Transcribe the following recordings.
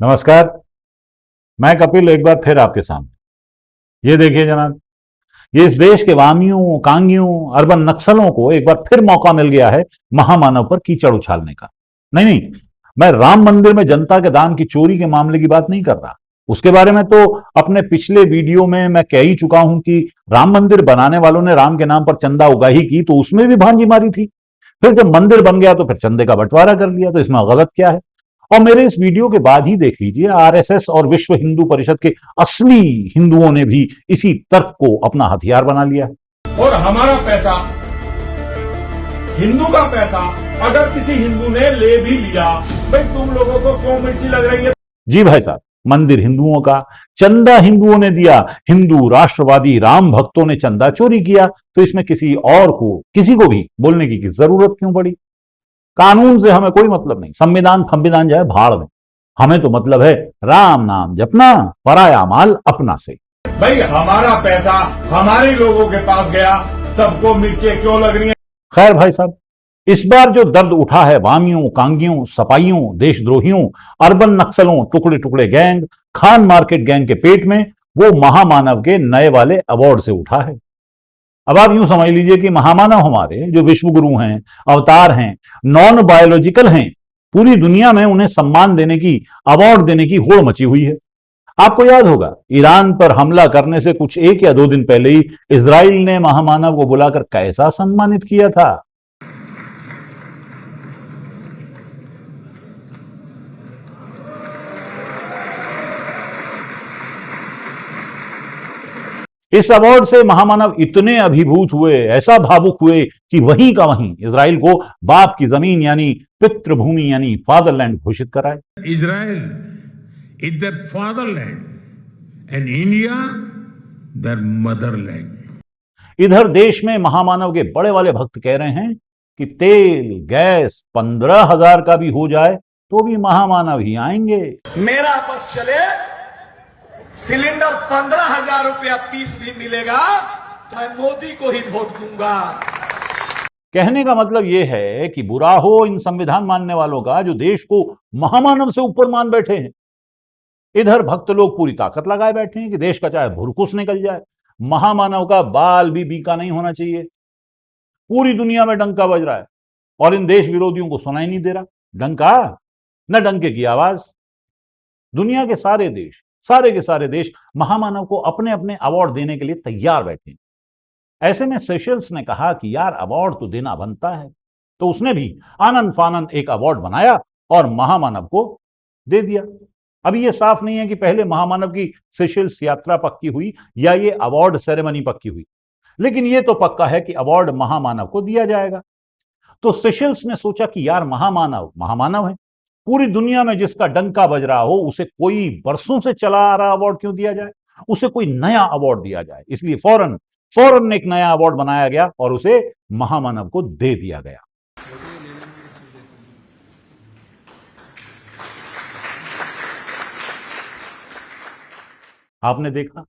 नमस्कार। मैं कपिल एक बार फिर आपके सामने। ये देखिए जनाब, ये इस देश के वामियों, कांगियों, अर्बन नक्सलों को एक बार फिर मौका मिल गया है महामानव पर कीचड़ उछालने का। नहीं नहीं, मैं राम मंदिर में जनता के दान की चोरी के मामले की बात नहीं कर रहा। उसके बारे में तो अपने पिछले वीडियो में मैं कह ही चुका हूं कि राम मंदिर बनाने वालों ने राम के नाम पर चंदा उगाही की तो उसमें भी भांजी मारी थी। फिर जब मंदिर बन गया तो फिर चंदे का बंटवारा कर लिया, तो इसमें गलत क्या है? और मेरे इस वीडियो के बाद ही देख लीजिए, आरएसएस और विश्व हिंदू परिषद के असली हिंदुओं ने भी इसी तर्क को अपना हथियार बना लिया है। और हमारा पैसा, हिंदू का पैसा अगर किसी हिंदू ने ले भी लिया, भाई तुम लोगों को क्यों मिर्ची लग रही है? जी भाई साहब, मंदिर हिंदुओं का, चंदा हिंदुओं ने दिया, हिंदू राष्ट्रवादी राम भक्तों ने चंदा चोरी किया, तो इसमें किसी और को, किसी को भी बोलने की जरूरत क्यों पड़ी? कानून से हमें कोई मतलब नहीं, संविधान फंविधान जाए भाड़ में। हमें तो मतलब है राम नाम जपना, पराया माल अपना से। भाई हमारा पैसा हमारे लोगों के पास गया, सबको मिर्चें क्यों लग रही है? खैर भाई साहब, इस बार जो दर्द उठा है वामियों, कांगियों, सपाइयों, देशद्रोहियों, अर्बन नक्सलों, टुकड़े टुकड़े गैंग, खान मार्केट गैंग के पेट में, वो महामानव के नए वाले अवार्ड से उठा है। अब आप यूं समझ लीजिए कि महामानव हमारे जो विश्व गुरु हैं, अवतार हैं, नॉन बायोलॉजिकल हैं, पूरी दुनिया में उन्हें सम्मान देने की, अवार्ड देने की होड़ मची हुई है। आपको याद होगा, ईरान पर हमला करने से कुछ 1 या 2 दिन पहले ही इजराइल ने महामानव को बुलाकर कैसा सम्मानित किया था। इस अवार्ड से महामानव इतने अभिभूत हुए, ऐसा भावुक हुए कि वहीं का वहीं इजराइल को बाप की जमीन यानी पितृभूमि यानी फादरलैंड घोषित कराए। Israel is their fatherland and India their motherland. इधर देश में महामानव के बड़े वाले भक्त कह रहे हैं कि तेल गैस 15,000 का भी हो जाए तो भी महामानव ही आएंगे। मेरा बस चले, सिलेंडर 15,000 रुपया पीस भी मिलेगा, मैं मोदी को ही वोट दूंगा। कहने का मतलब यह है कि बुरा हो इन संविधान मानने वालों का जो देश को महामानव से ऊपर मान बैठे हैं। इधर भक्त लोग पूरी ताकत लगाए बैठे हैं कि देश का चाहे भुरकुस निकल जाए, महामानव का बाल भी बीका नहीं होना चाहिए। पूरी दुनिया में डंका बज रहा है और इन देश विरोधियों को सुनाई नहीं दे रहा डंका, न डंके की आवाज। दुनिया के सारे देश, सारे के सारे देश महामानव को अपने अपने अवार्ड देने के लिए तैयार बैठे। ऐसे में सेशल्स ने कहा कि यार अवार्ड तो देना बनता है, तो उसने भी आनंद फानंद एक अवार्ड बनाया और महामानव को दे दिया। अभी यह साफ नहीं है कि पहले महामानव की सेशल्स यात्रा पक्की हुई या ये अवार्ड सेरेमनी पक्की हुई, लेकिन यह तो पक्का है कि अवार्ड महामानव को दिया जाएगा। तो सेशल्स ने सोचा कि यार महामानव महामानव है, पूरी दुनिया में जिसका डंका बज रहा हो उसे कोई बरसों से चला आ रहा अवार्ड क्यों दिया जाए, उसे कोई नया अवार्ड दिया जाए। इसलिए फौरन फौरन एक नया अवार्ड बनाया गया और उसे महामानव को दे दिया गया। आपने देखा,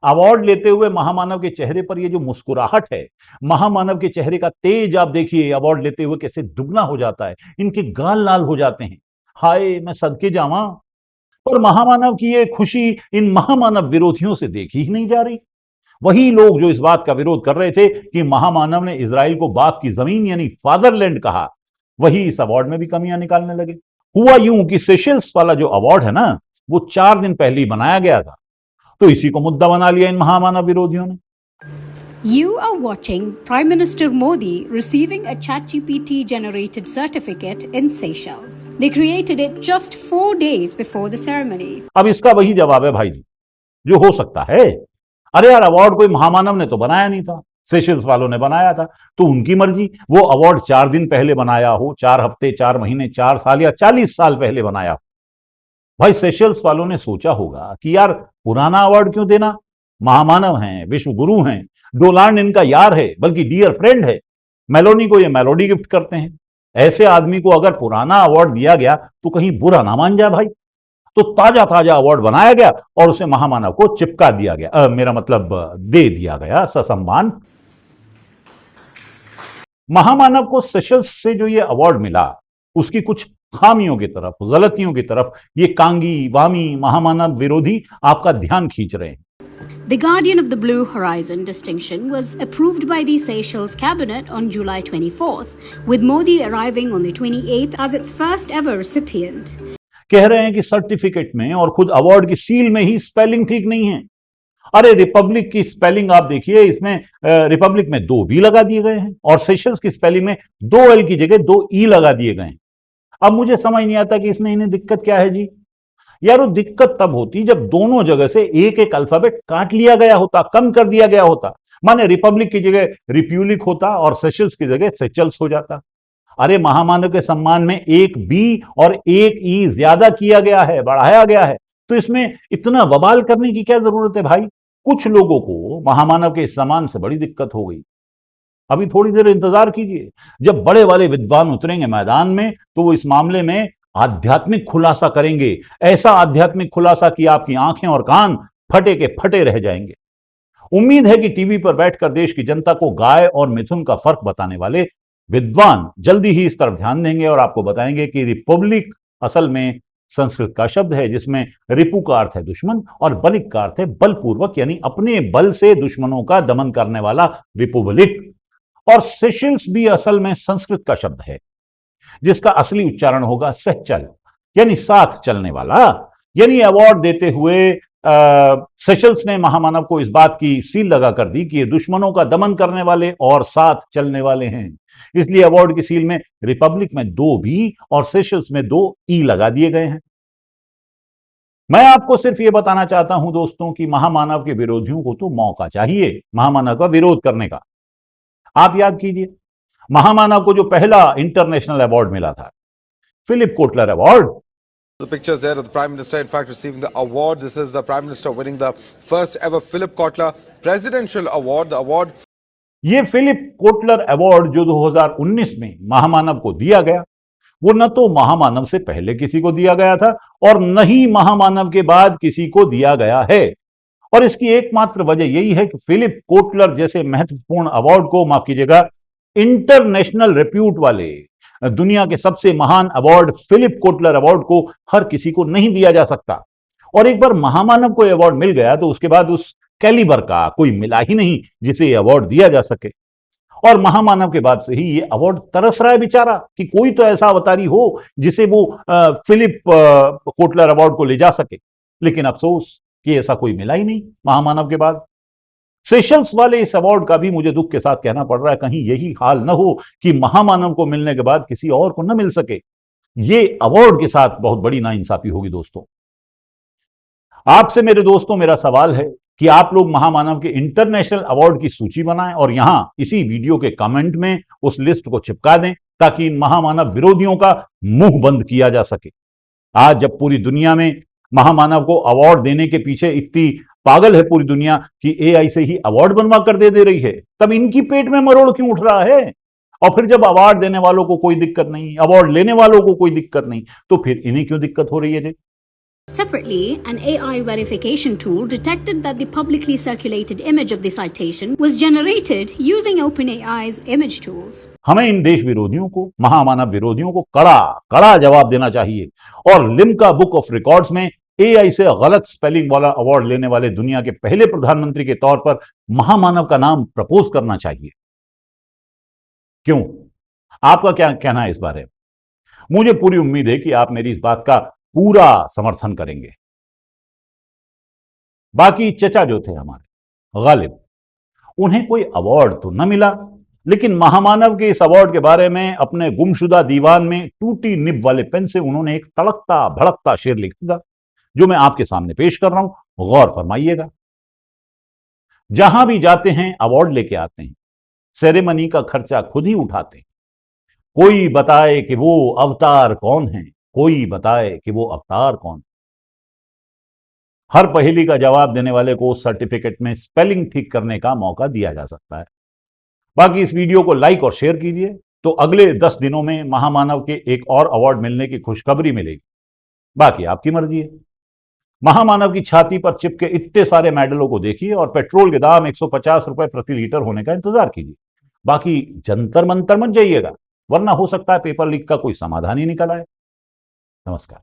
अवार्ड लेते हुए महामानव के चेहरे पर ये जो मुस्कुराहट है, महामानव के चेहरे का तेज आप देखिए, अवार्ड लेते हुए कैसे दुगना हो जाता है, इनके गाल लाल हो जाते हैं। हाय मैं सदके जावां। पर महामानव की ये खुशी इन महामानव विरोधियों से देखी ही नहीं जा रही। वही लोग जो इस बात का विरोध कर रहे थे कि महामानव ने इजराइल को बाप की जमीन यानी फादरलैंड कहा, वही इस अवार्ड में भी कमियां निकालने लगे। हुआ यूं कि सेशल्स वाला जो अवार्ड है ना, वो 4 दिन पहले ही बनाया गया था, तो इसी को मुद्दा बना लिया इन महामानव विरोधियों ने। You are watching Prime Minister Modi receiving a ChatGPT generated certificate in Seychelles. They created it just 4 days before the ceremony. अब इसका वही जवाब है भाई जी, जो हो सकता है। अरे यार, अवार्ड कोई महामानव ने तो बनाया नहीं था, सेशल्स वालों ने बनाया था, तो उनकी मर्जी। वो अवार्ड 4 दिन पहले बनाया हो, 4 हफ्ते, 4 महीने, 4 साल या 40 साल पहले बनाया हो, भाई सेशल्स वालों ने सोचा होगा कि यार पुराना अवार्ड क्यों देना, महामानव हैं, विश्व गुरु हैं, डोलार्ड इनका यार है, बल्कि डियर फ्रेंड है, मेलोनी को ये मेलोडी गिफ्ट करते हैं। ऐसे आदमी को अगर पुराना अवार्ड दिया गया तो कहीं बुरा ना मान जाए भाई। तो ताजा ताजा अवार्ड बनाया गया और उसे महामानव को चिपका दिया गया, मेरा मतलब दे दिया गया ससम्मान। महामानव को सेशल्स से जो ये अवार्ड मिला, उसकी कुछ खामियों की तरफ, गलतियों की तरफ ये कांगी, वामी, महामानव विरोधी आपका ध्यान खींच रहे हैं। The Guardian of the Blue Horizon distinction was approved by the Seychelles cabinet on July 24th, with Modi arriving on the 28th as its first ever recipient. कह रहे हैं कि सर्टिफिकेट में और खुद अवार्ड की सील में ही स्पेलिंग ठीक नहीं है। अरे रिपब्लिक की स्पेलिंग आप देखिए, इसमें रिपब्लिक में 2 बी लगा दिए गए हैं और सेशल्स की स्पेलिंग में 2 एल की जगह 2 ई लगा दिए गए हैं। अब मुझे समझ नहीं आता कि इसमें इन्हें दिक्कत क्या है जी। यार वो दिक्कत तब होती जब दोनों जगह से एक एक अल्फाबेट काट लिया गया होता, कम कर दिया गया होता। माने रिपब्लिक की जगह रिप्यूलिक होता और सेशल्स की जगह सेचल्स हो जाता। अरे महामानव के सम्मान में एक बी और एक ई ज्यादा किया गया है, बढ़ाया गया है, तो इसमें इतना बवाल करने की क्या जरूरत है भाई। कुछ लोगों को महामानव के इस सम्मान से बड़ी दिक्कत हो गई। अभी थोड़ी देर इंतजार कीजिए, जब बड़े वाले विद्वान उतरेंगे मैदान में तो वो इस मामले में आध्यात्मिक खुलासा करेंगे। ऐसा आध्यात्मिक खुलासा कि आपकी आंखें और कान फटे के फटे रह जाएंगे। उम्मीद है कि टीवी पर बैठकर देश की जनता को गाय और मिथुन का फर्क बताने वाले विद्वान जल्दी ही इस तरफ ध्यान देंगे और आपको बताएंगे कि रिपब्लिक असल में संस्कृत का शब्द है, जिसमें रिपु का अर्थ है दुश्मन और बलिक का अर्थ है बलपूर्वक, यानी अपने बल से दुश्मनों का दमन करने वाला रिपब्लिक। और सेशल्स भी असल में संस्कृत का शब्द है, जिसका असली उच्चारण होगा सहचल, यानी साथ चलने वाला। यानी अवार्ड देते हुए सेशल्स ने महामानव को इस बात की सील लगा कर दी कि ये दुश्मनों का दमन करने वाले और साथ चलने वाले हैं। इसलिए अवार्ड की सील में रिपब्लिक में 2 बी और सेशल्स में 2 ई लगा दिए गए हैं। मैं आपको सिर्फ ये बताना चाहता हूं दोस्तों कि महामानव के विरोधियों को तो मौका चाहिए महामानव का विरोध करने का। आप याद कीजिए, महामानव को जो पहला इंटरनेशनल अवार्ड मिला था, Philip Kotler award. The pictures there of the Prime Minister, in fact, receiving the award. This is the Prime Minister winning the first ever Philip Kotler Presidential Award. The award. ये Philip Kotler award जो 2019 में महामानव को दिया गया, वो न तो महामानव से पहले किसी को दिया गया था और न ही महामानव के बाद किसी को दिया गया है। और इसकी एकमात्र वजह यही है कि फिलिप कोटलर जैसे महत्वपूर्ण अवार्ड को, माफ कीजिएगा, इंटरनेशनल रिप्यूट वाले, दुनिया के सबसे महान अवार्ड फिलिप कोटलर अवार्ड को हर किसी को नहीं दिया जा सकता। और एक बार महामानव को अवार्ड मिल गया तो उसके बाद उस कैलिबर का कोई मिला ही नहीं जिसे ये अवार्ड दिया जा सके। और महामानव के बाद से ही ये अवार्ड तरस रहा है बेचारा कि कोई तो ऐसा अवतारी हो जिसे वो फिलिप कोटलर अवार्ड को ले जा सके। लेकिन अफसोस कि ऐसा कोई मिला ही नहीं महामानव के बाद। सेशल्स वाले इस अवार्ड का भी मुझे दुख के साथ कहना पड़ रहा है, कहीं यही हाल न हो कि महामानव को मिलने के बाद किसी और को न मिल सके। ये अवार्ड के साथ बहुत बड़ी नाइंसाफी होगी दोस्तों। आपसे मेरे दोस्तों मेरा सवाल है कि आप लोग महामानव के इंटरनेशनल अवार्ड की सूची बनाएं और यहां इसी वीडियो के कमेंट में उस लिस्ट को चिपका दें ताकि इन महामानव विरोधियों का मुंह बंद किया जा सके। आज जब पूरी दुनिया में महामानव को अवार्ड देने के पीछे इतनी पागल है पूरी दुनिया कि एआई से ही अवार्ड बनवा कर दे रही है, तब इनकी पेट में मरोड़ क्यों उठ रहा है? और फिर जब अवार्ड देने वालों को कोई दिक्कत नहीं, अवार्ड लेने वालों को कोई दिक्कत नहीं, तो फिर इन्हें क्यों दिक्कत हो रही है जी? Separately, an AI verification tool detected that the publicly circulated image of the citation was generated using OpenAI's image tools. हमें इन देश विरोधियों को, महामानव विरोधियों को कड़ा जवाब देना चाहिए और लिम्का बुक ऑफ रिकॉर्ड्स में एआई से गलत स्पेलिंग वाला अवार्ड लेने वाले दुनिया के पहले प्रधानमंत्री के तौर पर महामानव का नाम प्रपोज करना चाहिए। क्यों? आपका क्या कहना है इस बारे में? मुझे पूरी उम्मीद है कि आप मेरी इस बात का पूरा समर्थन करेंगे। बाकी चचा जो थे हमारे गालिब, उन्हें कोई अवार्ड तो न मिला, लेकिन महामानव के इस अवार्ड के बारे में अपने गुमशुदा दीवान में टूटी निब वाले पेन से उन्होंने एक तड़कता भड़कता शेर लिख दिया जो मैं आपके सामने पेश कर रहा हूं। गौर फरमाइएगा। जहां भी जाते हैं अवार्ड लेके आते हैं, सेरेमनी का खर्चा खुद ही उठाते हैं। कोई बताए कि वो अवतार कौन है, कोई बताए कि वो अवतार कौन। हर पहेली का जवाब देने वाले को सर्टिफिकेट में स्पेलिंग ठीक करने का मौका दिया जा सकता है। बाकी इस वीडियो को लाइक और शेयर कीजिए तो अगले 10 दिनों में महामानव के एक और अवार्ड मिलने की खुशखबरी मिलेगी। बाकी आपकी मर्जी है। महामानव की छाती पर चिपके इतने सारे मेडलों को देखिए और पेट्रोल के दाम 150 रुपए प्रति लीटर होने का इंतजार कीजिए। बाकी जंतर मंतर मत जाइएगा, वरना हो सकता है पेपर लीक का कोई समाधान ही निकल आए। नमस्कार।